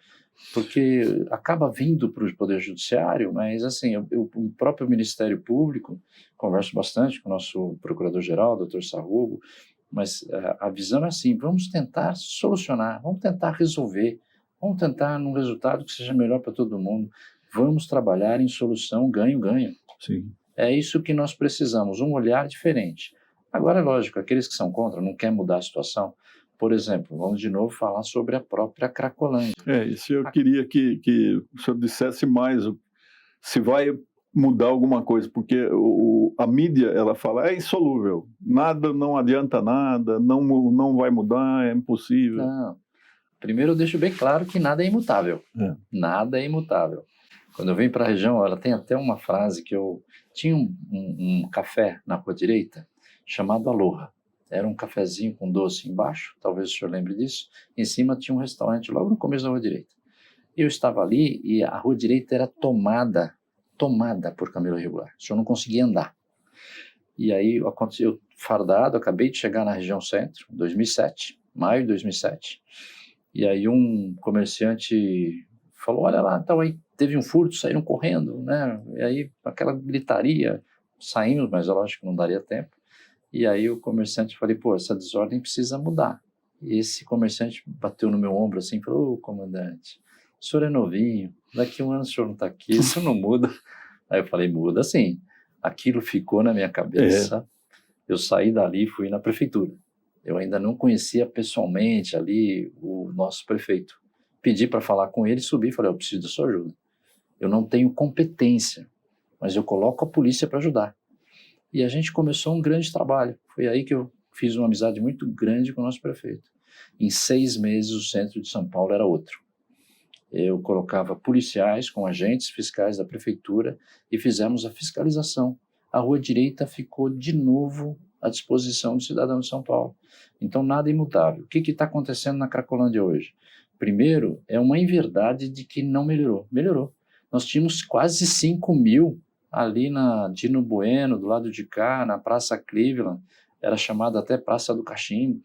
porque acaba vindo para o Poder Judiciário, mas assim, o próprio Ministério Público, converso bastante com o nosso Procurador-Geral, Dr. Sarrugo, mas a visão é assim, vamos tentar solucionar, vamos tentar resolver, vamos tentar num resultado que seja melhor para todo mundo, vamos trabalhar em solução ganho-ganho. Sim. É isso que nós precisamos, um olhar diferente. Agora, é lógico, aqueles que são contra, não querem mudar a situação. Por exemplo, vamos de novo falar sobre a própria Cracolândia. Isso eu queria que o senhor dissesse mais, se vai mudar alguma coisa, porque a mídia, ela fala, é insolúvel, nada, não adianta nada, não vai mudar, é impossível. Não. Primeiro eu deixo bem claro que nada é imutável. Nada é imutável. Quando eu venho para a região, ela tem até uma frase que eu... Tinha um café na Rua Direita chamado Aloha. Era um cafezinho com doce embaixo, talvez o senhor lembre disso. Em cima tinha um restaurante logo no começo da Rua Direita. Eu estava ali e a Rua Direita era tomada por camelo irregular. O senhor não conseguia andar. E aí aconteceu, fardado, acabei de chegar na região centro, em 2007, maio de 2007. E aí um comerciante falou, olha lá, então aí teve um furto, saíram correndo, né? E aí aquela gritaria, saímos, mas é lógico que não daria tempo. E aí o comerciante falei, pô, essa desordem precisa mudar. E esse comerciante bateu no meu ombro assim e falou, ô comandante, o senhor é novinho, daqui a um ano o senhor não está aqui, isso não muda. Aí eu falei, muda sim. Aquilo ficou na minha cabeça. Eu saí dali e fui na prefeitura. Eu ainda não conhecia pessoalmente ali o nosso prefeito. Pedi para falar com ele, subi e falei, eu preciso da sua ajuda. Eu não tenho competência, mas eu coloco a polícia para ajudar. E a gente começou um grande trabalho. Foi aí que eu fiz uma amizade muito grande com o nosso prefeito. Em 6 meses, o centro de São Paulo era outro. Eu colocava policiais com agentes fiscais da prefeitura e fizemos a fiscalização. A Rua Direita ficou de novo à disposição do cidadão de São Paulo. Então, nada imutável. O que está acontecendo na Cracolândia hoje? Primeiro, é uma inverdade de que não melhorou. Melhorou. Nós tínhamos quase 5 mil ali na Dino Bueno, do lado de cá, na Praça Cleveland, era chamada até Praça do Cachimbo.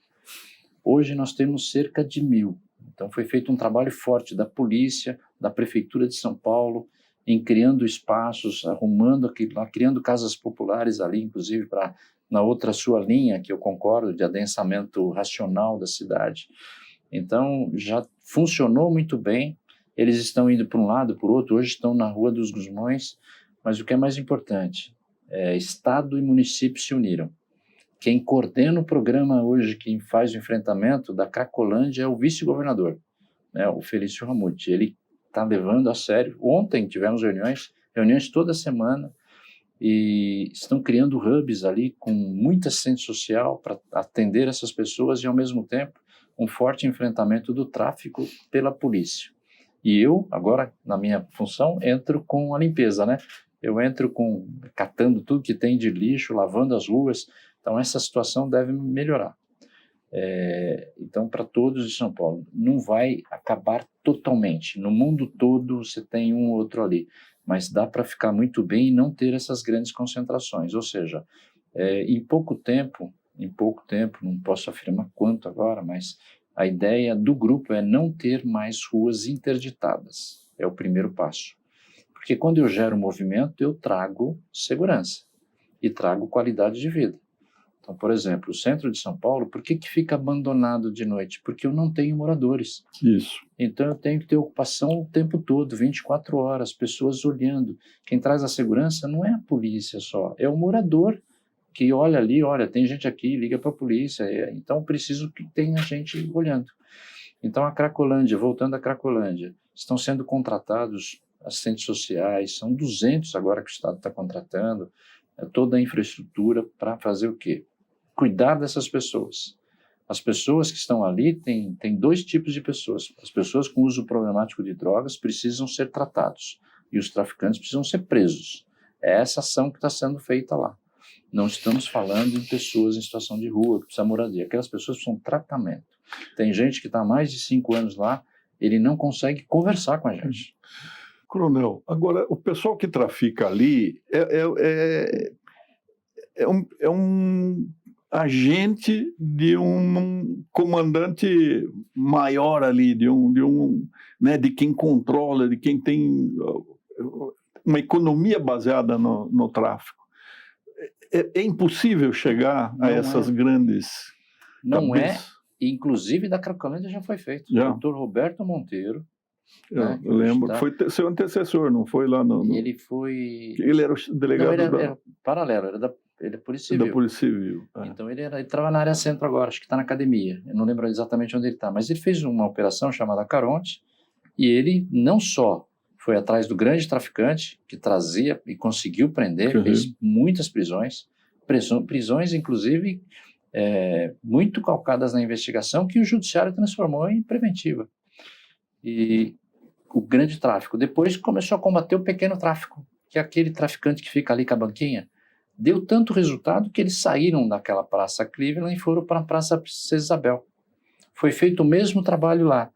Hoje nós temos cerca de 1.000. Então foi feito um trabalho forte da polícia, da Prefeitura de São Paulo, em criando espaços, arrumando aquilo lá, criando casas populares ali, inclusive na outra sua linha, que eu concordo, de adensamento racional da cidade. Então já funcionou muito bem, eles estão indo para um lado, para o outro, hoje estão na Rua dos Gusmões, mas o que é mais importante, Estado e município se uniram. Quem coordena o programa hoje, quem faz o enfrentamento da Cracolândia é o vice-governador, né, o Felício Ramute. Ele está levando a sério. Ontem tivemos reuniões toda semana, e estão criando hubs ali com muita assistência social para atender essas pessoas e, ao mesmo tempo, um forte enfrentamento do tráfico pela polícia. E eu, agora, na minha função, entro com a limpeza, né? Eu entro catando tudo que tem de lixo, lavando as ruas. Então, essa situação deve melhorar. Então, para todos de São Paulo, não vai acabar totalmente. No mundo todo, você tem um ou outro ali. Mas dá para ficar muito bem e não ter essas grandes concentrações. Ou seja, em pouco tempo, não posso afirmar quanto agora, mas a ideia do grupo é não ter mais ruas interditadas. É o primeiro passo. Porque quando eu gero movimento, eu trago segurança e trago qualidade de vida. Então, por exemplo, o centro de São Paulo, por que fica abandonado de noite? Porque eu não tenho moradores. Isso. Então, eu tenho que ter ocupação o tempo todo, 24 horas, pessoas olhando. Quem traz a segurança não é a polícia só, é o morador que olha ali, olha, tem gente aqui, liga para a polícia. Então, preciso que tenha gente olhando. Então, a Cracolândia, voltando à Cracolândia, estão sendo contratados assistentes sociais, são 200 agora que o Estado está contratando, toda a infraestrutura para fazer o quê? Cuidar dessas pessoas. As pessoas que estão ali, tem dois tipos de pessoas. As pessoas com uso problemático de drogas precisam ser tratados e os traficantes precisam ser presos. É essa ação que está sendo feita lá. Não estamos falando em pessoas em situação de rua, que precisam moradia. Aquelas pessoas precisam de tratamento. Tem gente que está há mais de 5 anos lá, ele não consegue conversar com a gente. Coronel, agora, o pessoal que trafica ali é um agente de um comandante maior ali, de quem controla, de quem tem uma economia baseada no tráfico. É impossível chegar a essas grandes Não cabeças. Inclusive da Cracolândia já foi feito. Já. O Dr. Roberto Monteiro, eu lembro, foi seu antecessor, não foi lá no... Ele foi... Ele era o delegado era paralelo, ele é Polícia Civil. Da Polícia Civil. Então ele estava na área centro agora, acho que está na academia. Eu não lembro exatamente onde ele está, mas ele fez uma operação chamada Caronte e ele não só foi atrás do grande traficante que trazia e conseguiu prender, fez muitas prisões, inclusive muito calcadas na investigação, que o judiciário transformou em preventiva. E o grande tráfico. Depois começou a combater o pequeno tráfico, que é aquele traficante que fica ali com a banquinha. Deu tanto resultado que eles saíram daquela Praça Cleveland e foram para a Praça Princesa Isabel. Foi feito o mesmo trabalho lá.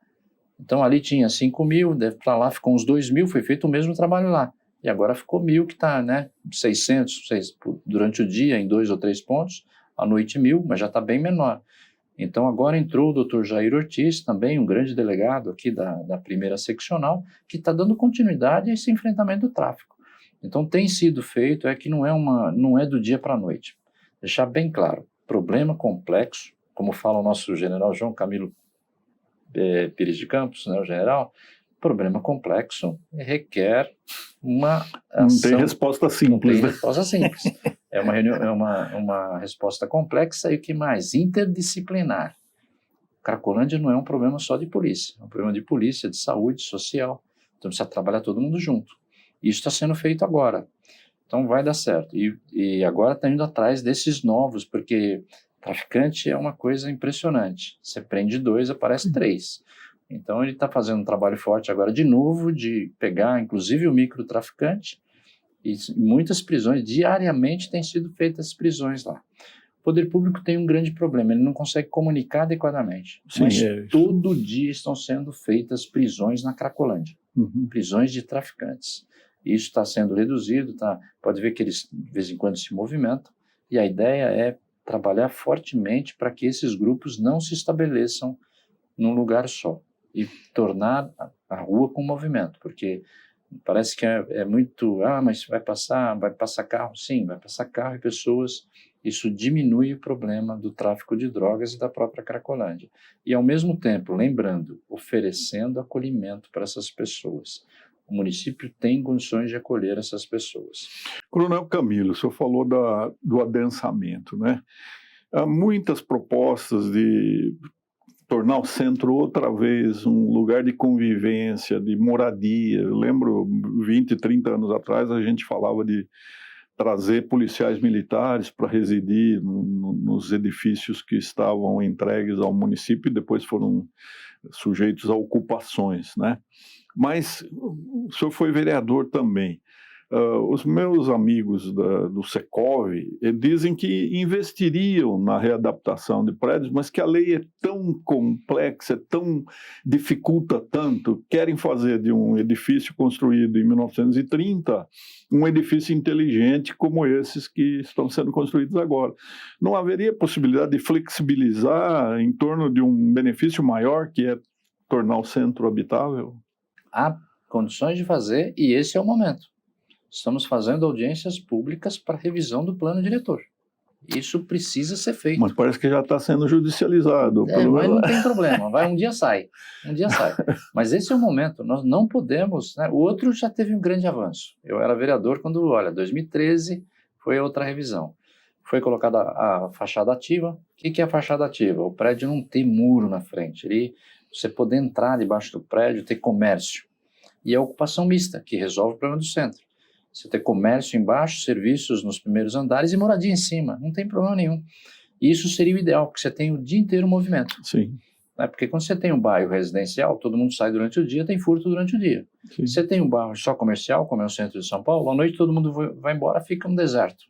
Então ali tinha 5.000, para lá ficou uns 2.000, foi feito o mesmo trabalho lá. E agora ficou 1.000, que está, 600 durante o dia em 2 ou 3 pontos, à noite 1.000, mas já está bem menor. Então agora entrou o Dr. Jair Ortiz, também um grande delegado aqui da primeira seccional, que está dando continuidade a esse enfrentamento do tráfico. Então tem sido feito, que não é do dia para a noite. Deixar bem claro, problema complexo, como fala o nosso general João Camilo Pires de Campos, o general, problema complexo requer uma ação... Não tem resposta simples. Não tem resposta simples. É uma resposta complexa e o que mais? Interdisciplinar. Cracolândia não é um problema só de polícia, é um problema de polícia, de saúde, social. Então precisa trabalhar todo mundo junto. Isso está sendo feito agora. Então vai dar certo. E agora está indo atrás desses novos, porque traficante é uma coisa impressionante. Você prende 2, aparece 3. Então ele está fazendo um trabalho forte agora de novo, de pegar inclusive o microtraficante, e muitas prisões, diariamente têm sido feitas prisões lá. O poder público tem um grande problema, ele não consegue comunicar adequadamente. Sim, mas todo dia estão sendo feitas prisões na Cracolândia, prisões de traficantes. Isso está sendo reduzido, pode ver que eles de vez em quando se movimentam, e a ideia é trabalhar fortemente para que esses grupos não se estabeleçam num lugar só. e tornar a rua com movimento, porque parece que é muito, mas vai passar carro? Sim, vai passar carro e pessoas. Isso diminui o problema do tráfico de drogas e da própria Cracolândia. E, ao mesmo tempo, lembrando, oferecendo acolhimento para essas pessoas. O município tem condições de acolher essas pessoas. Coronel Camilo, o senhor falou do adensamento, né? Há muitas propostas de tornar o centro outra vez um lugar de convivência, de moradia. Eu lembro, 20, 30 anos atrás, a gente falava de trazer policiais militares para residir nos edifícios que estavam entregues ao município e depois foram sujeitos a ocupações, né? Mas o senhor foi vereador também. Os meus amigos do Secov dizem que investiriam na readaptação de prédios, mas que a lei é tão complexa, dificulta tanto, querem fazer de um edifício construído em 1930 um edifício inteligente como esses que estão sendo construídos agora. Não haveria possibilidade de flexibilizar em torno de um benefício maior, que é tornar o centro habitável? Há condições de fazer, e esse é o momento. Estamos fazendo audiências públicas para revisão do plano diretor. Isso precisa ser feito. Mas parece que já está sendo judicializado. Mas não tem problema, um dia sai. Mas esse é o momento, nós não podemos, né? O outro já teve um grande avanço. Eu era vereador quando, 2013 foi outra revisão. Foi colocada a fachada ativa. O que é a fachada ativa? O prédio não tem muro na frente. Você poder entrar debaixo do prédio, ter comércio. E a ocupação mista, que resolve o problema do centro. Você ter comércio embaixo, serviços nos primeiros andares e moradia em cima. Não tem problema nenhum. E isso seria o ideal, porque você tem o dia inteiro movimento. Sim. Porque quando você tem um bairro residencial, todo mundo sai durante o dia, tem furto durante o dia. Sim. Você tem um bairro só comercial, como é o centro de São Paulo, à noite todo mundo vai embora, fica um deserto.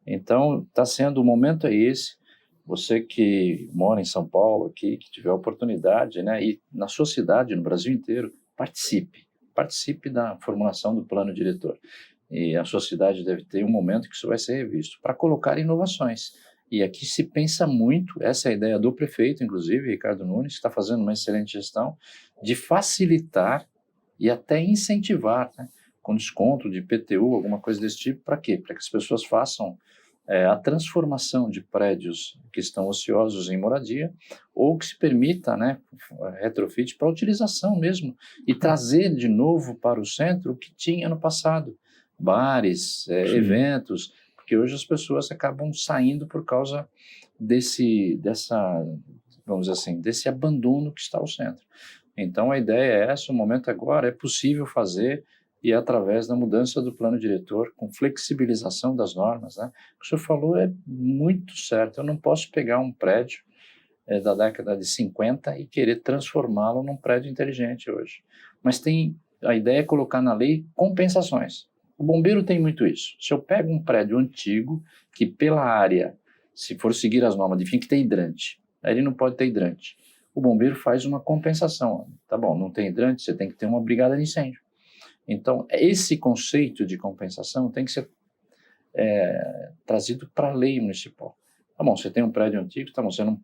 Então, está sendo, o momento é esse. Você que mora em São Paulo, aqui, que tiver a oportunidade, né, e na sua cidade, no Brasil inteiro, participe da formulação do plano diretor. E a sua cidade deve ter um momento que isso vai ser revisto, para colocar inovações. E aqui se pensa muito, essa é a ideia do prefeito, inclusive, Ricardo Nunes, que está fazendo uma excelente gestão, de facilitar e até incentivar, né, com desconto de IPTU, alguma coisa desse tipo, para quê? Para que as pessoas façam a transformação de prédios que estão ociosos em moradia, ou que se permita, né, retrofit para utilização mesmo, e trazer de novo para o centro o que tinha no passado, bares, eventos, porque hoje as pessoas acabam saindo por causa vamos dizer assim, desse abandono que está o centro. Então a ideia é essa, o momento agora é possível fazer, e através da mudança do plano diretor, com flexibilização das normas, né? O que o senhor falou é muito certo. Eu não posso pegar um prédio da década de 50 e querer transformá-lo num prédio inteligente hoje. Mas a ideia é colocar na lei compensações. O bombeiro tem muito isso. Se eu pego um prédio antigo, que pela área, se for seguir as normas, tem que ter hidrante, aí ele não pode ter hidrante. O bombeiro faz uma compensação. Tá bom, não tem hidrante, você tem que ter uma brigada de incêndio. Então, esse conceito de compensação tem que ser trazido para a lei municipal. Tá bom, você tem um prédio antigo, tá bom, você não,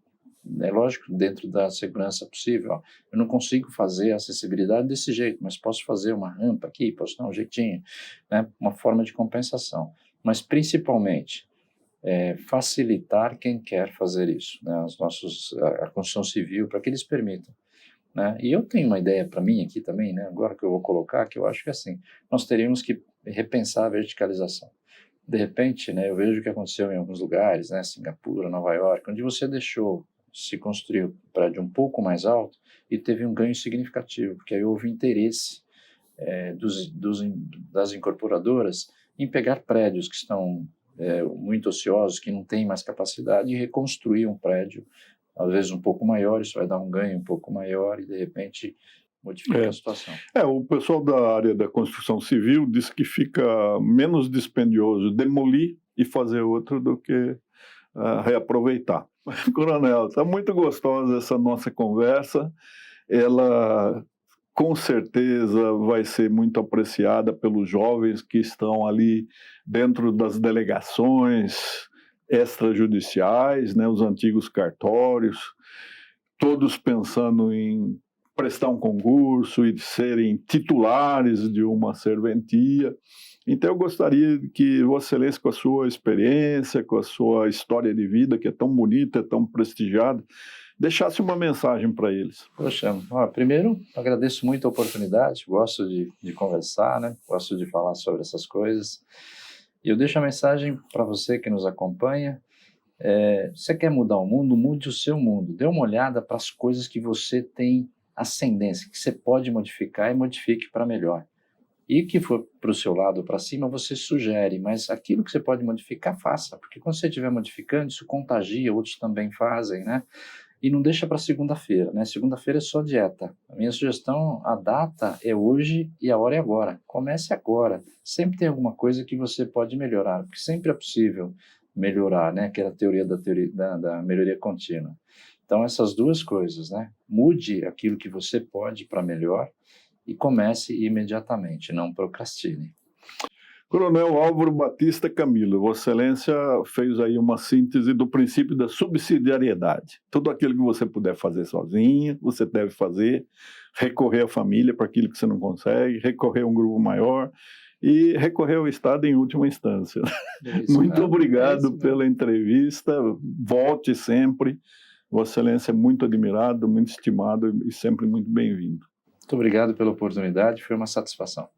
é lógico, dentro da segurança possível, eu não consigo fazer a acessibilidade desse jeito, mas posso fazer uma rampa aqui, posso dar um jeitinho, né, uma forma de compensação. Mas, principalmente, facilitar quem quer fazer isso, né, a construção civil, para que eles permitam. Né? E eu tenho uma ideia para mim aqui também, né, agora que eu vou colocar, que eu acho que assim, nós teríamos que repensar a verticalização. De repente, né, eu vejo o que aconteceu em alguns lugares, né, Singapura, Nova York, onde você deixou se construir um prédio um pouco mais alto e teve um ganho significativo, porque aí houve interesse das incorporadoras em pegar prédios que estão muito ociosos, que não têm mais capacidade, e reconstruir um prédio às vezes um pouco maior, isso vai dar um ganho um pouco maior e, de repente, modifica a situação. O pessoal da área da construção civil diz que fica menos dispendioso demolir e fazer outro do que reaproveitar. Coronel, está muito gostosa essa nossa conversa. Ela, com certeza, vai ser muito apreciada pelos jovens que estão ali dentro das delegações extrajudiciais, né, os antigos cartórios, todos pensando em prestar um concurso e serem titulares de uma serventia. Então, eu gostaria que Vossa Excelência, com a sua experiência, com a sua história de vida, que é tão bonita, tão prestigiada, deixasse uma mensagem para eles. Poxa, primeiro, agradeço muito a oportunidade, gosto de conversar, né? Gosto de falar sobre essas coisas. E eu deixo a mensagem para você que nos acompanha. Você quer mudar o mundo? Mude o seu mundo. Dê uma olhada para as coisas que você tem ascendência, que você pode modificar e modifique para melhor. E que for para o seu lado, para cima, você sugere, mas aquilo que você pode modificar, faça, porque quando você estiver modificando, isso contagia, outros também fazem, né? E não deixa para segunda-feira, né? Segunda-feira é só dieta. A minha sugestão, a data é hoje e a hora é agora. Comece agora. Sempre tem alguma coisa que você pode melhorar, porque sempre é possível melhorar, né? Que é a teoria da melhoria contínua. Então, essas duas coisas, né? Mude aquilo que você pode para melhor e comece imediatamente, não procrastine. Coronel Álvaro Batista Camilo, Vossa Excelência fez aí uma síntese do princípio da subsidiariedade. Tudo aquilo que você puder fazer sozinho, você deve fazer, recorrer à família para aquilo que você não consegue, recorrer a um grupo maior e recorrer ao Estado em última instância. Muito obrigado pela entrevista, volte sempre. Vossa Excelência é muito admirado, muito estimado e sempre muito bem-vindo. Muito obrigado pela oportunidade, foi uma satisfação.